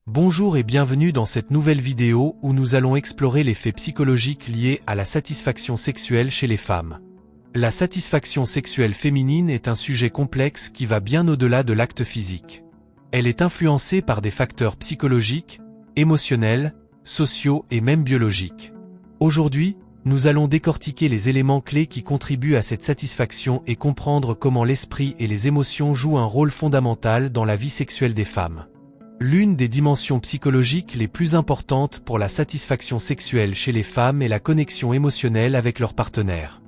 Bonjour et bienvenue dans cette nouvelle vidéo où nous allons explorer les faits psychologiques liés à la satisfaction sexuelle chez les femmes. La satisfaction sexuelle féminine est un sujet complexe qui va bien au-delà de l'acte physique. Elle est influencée par des facteurs psychologiques, émotionnels, sociaux et même biologiques. Aujourd'hui, nous allons décortiquer les éléments clés qui contribuent à cette satisfaction et comprendre comment l'esprit et les émotions jouent un rôle fondamental dans la vie sexuelle des femmes. L'une des dimensions psychologiques les plus importantes pour la satisfaction sexuelle chez les femmes est la connexion émotionnelle avec leur partenaire.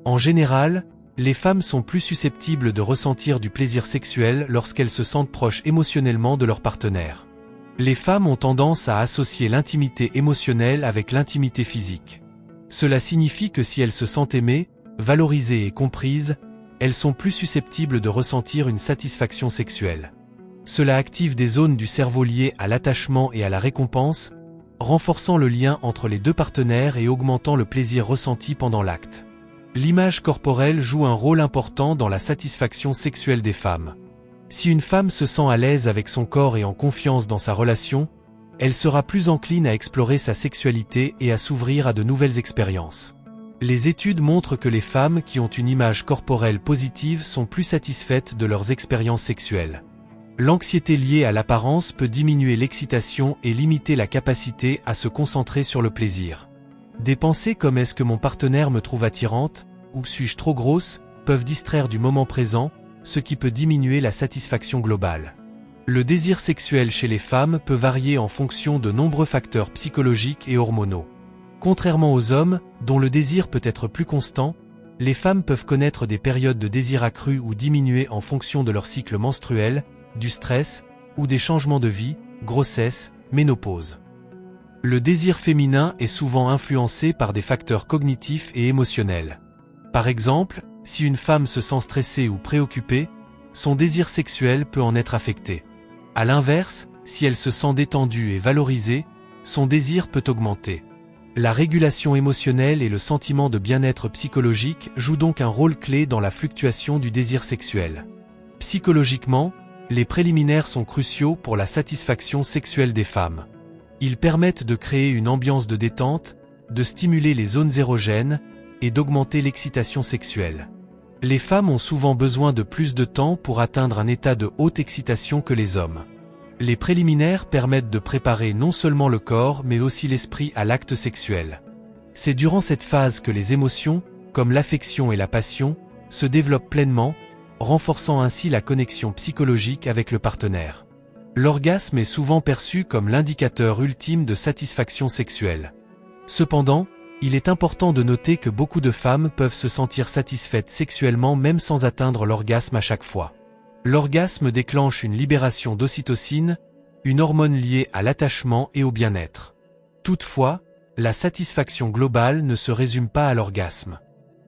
En général, les femmes sont plus susceptibles de ressentir du plaisir sexuel lorsqu'elles se sentent proches émotionnellement de leur partenaire. Les femmes ont tendance à associer l'intimité émotionnelle avec l'intimité physique. Cela signifie que si elles se sentent aimées, valorisées et comprises, elles sont plus susceptibles de ressentir une satisfaction sexuelle. Cela active des zones du cerveau liées à l'attachement et à la récompense, renforçant le lien entre les deux partenaires et augmentant le plaisir ressenti pendant l'acte. L'image corporelle joue un rôle important dans la satisfaction sexuelle des femmes. Si une femme se sent à l'aise avec son corps et en confiance dans sa relation, elle sera plus encline à explorer sa sexualité et à s'ouvrir à de nouvelles expériences. Les études montrent que les femmes qui ont une image corporelle positive sont plus satisfaites de leurs expériences sexuelles. L'anxiété liée à l'apparence peut diminuer l'excitation et limiter la capacité à se concentrer sur le plaisir. Des pensées comme « est-ce que mon partenaire me trouve attirante » ou « suis-je trop grosse » peuvent distraire du moment présent, ce qui peut diminuer la satisfaction globale. Le désir sexuel chez les femmes peut varier en fonction de nombreux facteurs psychologiques et hormonaux. Contrairement aux hommes, dont le désir peut être plus constant, les femmes peuvent connaître des périodes de désir accru ou diminuer en fonction de leur cycle menstruel, du stress, ou des changements de vie, grossesse, ménopause. Le désir féminin est souvent influencé par des facteurs cognitifs et émotionnels. Par exemple, si une femme se sent stressée ou préoccupée, son désir sexuel peut en être affecté. À l'inverse, si elle se sent détendue et valorisée, son désir peut augmenter. La régulation émotionnelle et le sentiment de bien-être psychologique jouent donc un rôle clé dans la fluctuation du désir sexuel. Psychologiquement, les préliminaires sont cruciaux pour la satisfaction sexuelle des femmes. Ils permettent de créer une ambiance de détente, de stimuler les zones érogènes et d'augmenter l'excitation sexuelle. Les femmes ont souvent besoin de plus de temps pour atteindre un état de haute excitation que les hommes. Les préliminaires permettent de préparer non seulement le corps mais aussi l'esprit à l'acte sexuel. C'est durant cette phase que les émotions, comme l'affection et la passion, se développent pleinement, renforçant ainsi la connexion psychologique avec le partenaire. L'orgasme est souvent perçu comme l'indicateur ultime de satisfaction sexuelle. Cependant, il est important de noter que beaucoup de femmes peuvent se sentir satisfaites sexuellement même sans atteindre l'orgasme à chaque fois. L'orgasme déclenche une libération d'ocytocine, une hormone liée à l'attachement et au bien-être. Toutefois, la satisfaction globale ne se résume pas à l'orgasme.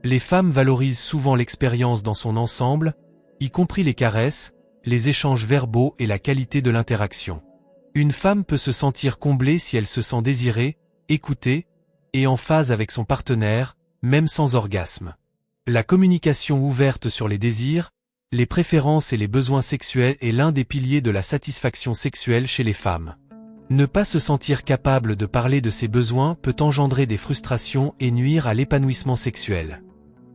Les femmes valorisent souvent l'expérience dans son ensemble, y compris les caresses, les échanges verbaux et la qualité de l'interaction. Une femme peut se sentir comblée si elle se sent désirée, écoutée, et en phase avec son partenaire, même sans orgasme. La communication ouverte sur les désirs, les préférences et les besoins sexuels est l'un des piliers de la satisfaction sexuelle chez les femmes. Ne pas se sentir capable de parler de ses besoins peut engendrer des frustrations et nuire à l'épanouissement sexuel.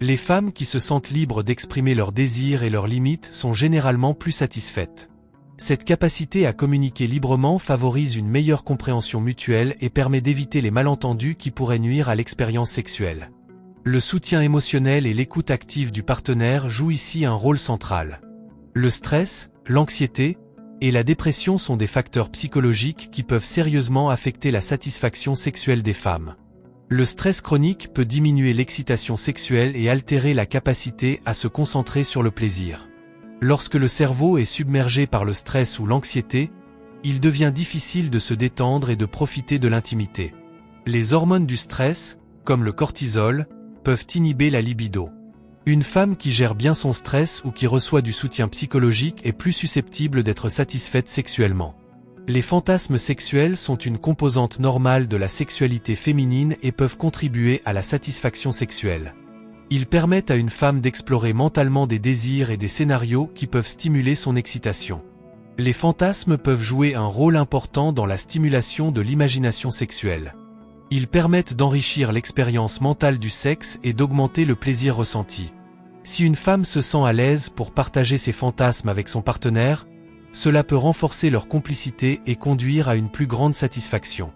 Les femmes qui se sentent libres d'exprimer leurs désirs et leurs limites sont généralement plus satisfaites. Cette capacité à communiquer librement favorise une meilleure compréhension mutuelle et permet d'éviter les malentendus qui pourraient nuire à l'expérience sexuelle. Le soutien émotionnel et l'écoute active du partenaire jouent ici un rôle central. Le stress, l'anxiété et la dépression sont des facteurs psychologiques qui peuvent sérieusement affecter la satisfaction sexuelle des femmes. Le stress chronique peut diminuer l'excitation sexuelle et altérer la capacité à se concentrer sur le plaisir. Lorsque le cerveau est submergé par le stress ou l'anxiété, il devient difficile de se détendre et de profiter de l'intimité. Les hormones du stress, comme le cortisol, peuvent inhiber la libido. Une femme qui gère bien son stress ou qui reçoit du soutien psychologique est plus susceptible d'être satisfaite sexuellement. Les fantasmes sexuels sont une composante normale de la sexualité féminine et peuvent contribuer à la satisfaction sexuelle. Ils permettent à une femme d'explorer mentalement des désirs et des scénarios qui peuvent stimuler son excitation. Les fantasmes peuvent jouer un rôle important dans la stimulation de l'imagination sexuelle. Ils permettent d'enrichir l'expérience mentale du sexe et d'augmenter le plaisir ressenti. Si une femme se sent à l'aise pour partager ses fantasmes avec son partenaire, cela peut renforcer leur complicité et conduire à une plus grande satisfaction.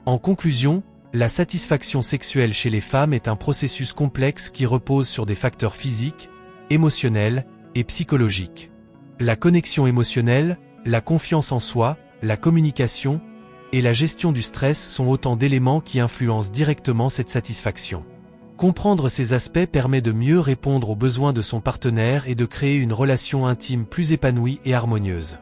En conclusion, la satisfaction sexuelle chez les femmes est un processus complexe qui repose sur des facteurs physiques, émotionnels et psychologiques. La connexion émotionnelle, la confiance en soi, la communication et la gestion du stress sont autant d'éléments qui influencent directement cette satisfaction. Comprendre ces aspects permet de mieux répondre aux besoins de son partenaire et de créer une relation intime plus épanouie et harmonieuse.